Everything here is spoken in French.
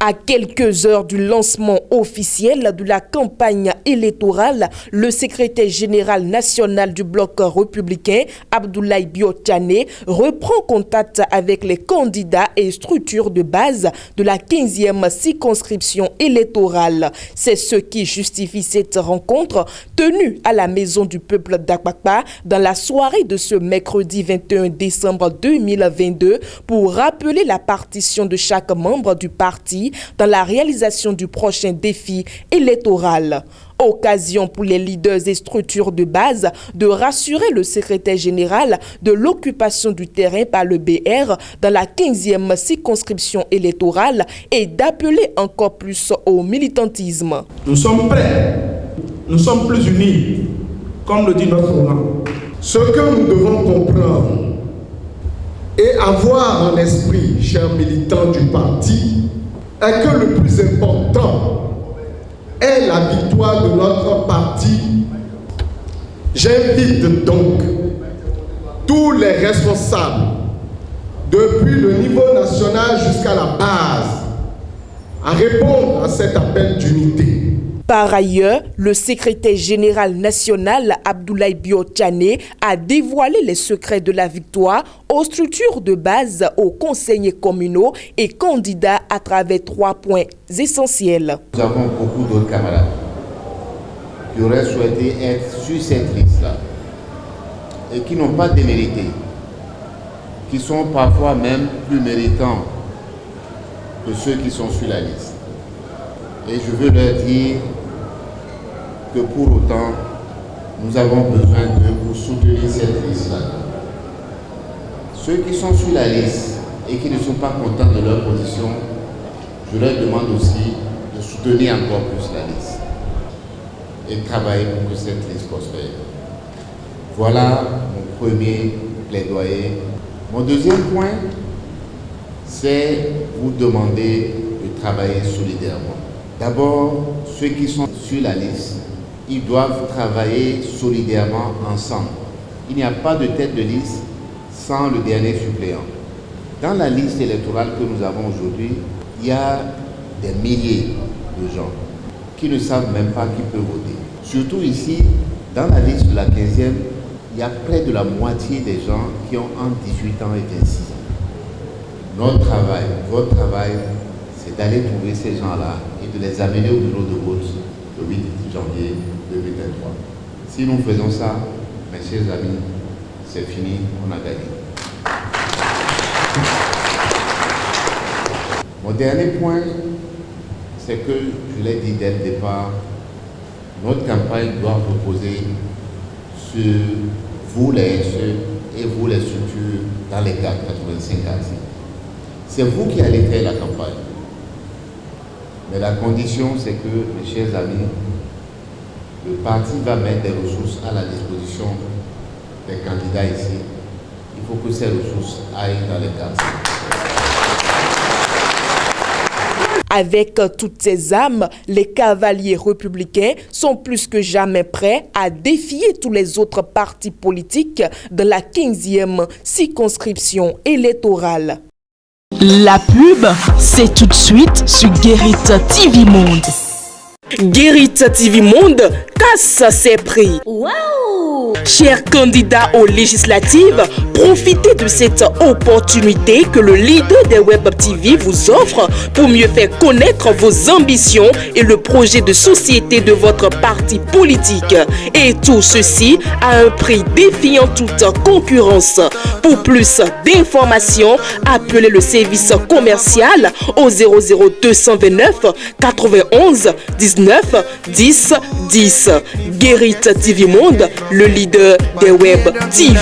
À quelques heures du lancement officiel de la campagne électorale, le secrétaire général national du bloc républicain, Abdoulaye Biotane, reprend contact avec les candidats et structures de base de la 15e circonscription électorale. C'est ce qui justifie cette rencontre tenue à la Maison du Peuple d'Akpakpa dans la soirée de ce mercredi 21 décembre 2022 pour rappeler la partition de chaque membre du parti dans la réalisation du prochain défi électoral. Occasion pour les leaders et structures de base de rassurer le secrétaire général de l'occupation du terrain par le BR dans la 15e circonscription électorale et d'appeler encore plus au militantisme. Nous sommes prêts, nous sommes plus unis, comme le dit notre slogan. Ce que nous devons comprendre et avoir en esprit, chers militants du parti, est que le plus important est la victoire de notre parti. J'invite donc tous les responsables, depuis le niveau national jusqu'à la base, à répondre à cet appel d'unité. Par ailleurs, le secrétaire général national Abdoulaye Biotane a dévoilé les secrets de la victoire aux structures de base, aux conseillers communaux et candidats à travers 3 points essentiels. Nous avons beaucoup d'autres camarades qui auraient souhaité être sur cette liste-là et qui n'ont pas démérité, qui sont parfois même plus méritants que ceux qui sont sur la liste. Et je veux leur dire que pour autant, nous avons besoin d'eux pour soutenir cette liste-là. Ceux qui sont sur la liste et qui ne sont pas contents de leur position, je leur demande aussi de soutenir encore plus la liste et de travailler pour que cette liste prospère. Voilà mon premier plaidoyer. Mon deuxième point, c'est vous demander de travailler solidairement. D'abord, ceux qui sont sur la liste, ils doivent travailler solidairement ensemble. Il n'y a pas de tête de liste sans le dernier suppléant. Dans la liste électorale que nous avons aujourd'hui, il y a des milliers de gens qui ne savent même pas qui peut voter. Surtout ici, dans la liste de la 15e, il y a près de la moitié des gens qui ont entre 18 ans et 26 ans. Notre travail, votre travail, c'est d'aller trouver ces gens-là et de les amener au bureau de vote le 8 janvier 2023. Si nous faisons ça, mes chers amis, c'est fini, on a gagné. Mon dernier point, c'est que, je l'ai dit dès le départ, notre campagne doit reposer sur vous les SE et vous les structures dans les 85 quartiers. C'est vous qui allez faire la campagne. Mais la condition, c'est que, mes chers amis, le parti va mettre des ressources à la disposition des candidats ici. Il faut que ces ressources aillent dans les quartiers. Avec toutes ces âmes, les cavaliers républicains sont plus que jamais prêts à défier tous les autres partis politiques de la 15e circonscription électorale. La pub, c'est tout de suite sur Guérit TV Monde. Guérit TV Monde casse ses prix. Wow! Chers candidats aux législatives, profitez de cette opportunité que le leader des Web TV vous offre pour mieux faire connaître vos ambitions et le projet de société de votre parti politique. Et tout ceci à un prix défiant toute concurrence. Pour plus d'informations, appelez le service commercial au 00229 91 19 10 10. Guérit TV Monde, le leader des Web TV.